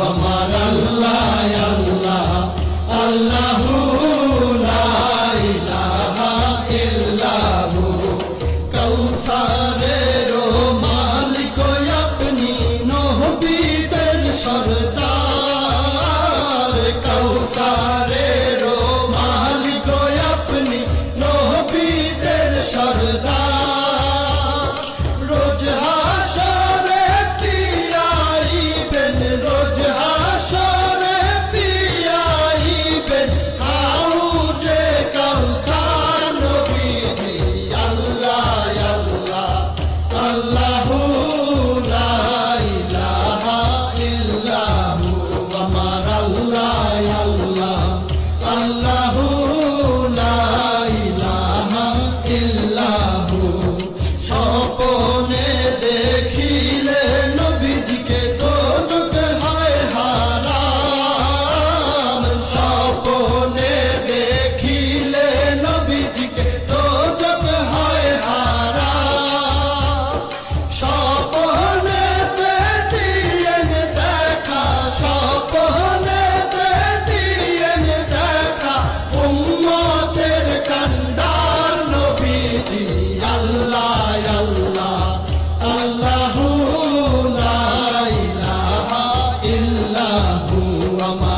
আমার আল্লাহ আল্লাহ আল্লাহু লা ইলাহা ইল্লাহু কাউসারের মালিক আপনি নবীদের সরদার কাউসারের মালিক আপনি নবীদের সরদার রোজ হাসরে পিয়াইবেন রোজ হাসরে পিয়াইবেন হাউজে কাউসার নবীজি আল্লাহ আল্লাহ আল্লাহু লা ইলাহা ইল্লাহু আমার আল্লাহ আল্লাহ আল্লাহু লা ইলাহা ইল্লাহু স্বপ্নে দেখিলে নবীজিকে দোজখ হয় হারাম স্বপ্নে দেখিলে নবীজিকে দোজখ হয় হারাম স্বপ্নেতে দিয়েন দেখা স্বপ্নেতে দিয়েন দেখা উম্মতের কান্ডার নবীজি আল্লাহ আল্লাহ আল্লাহু লা ইলাহা ইল্লাহু আমার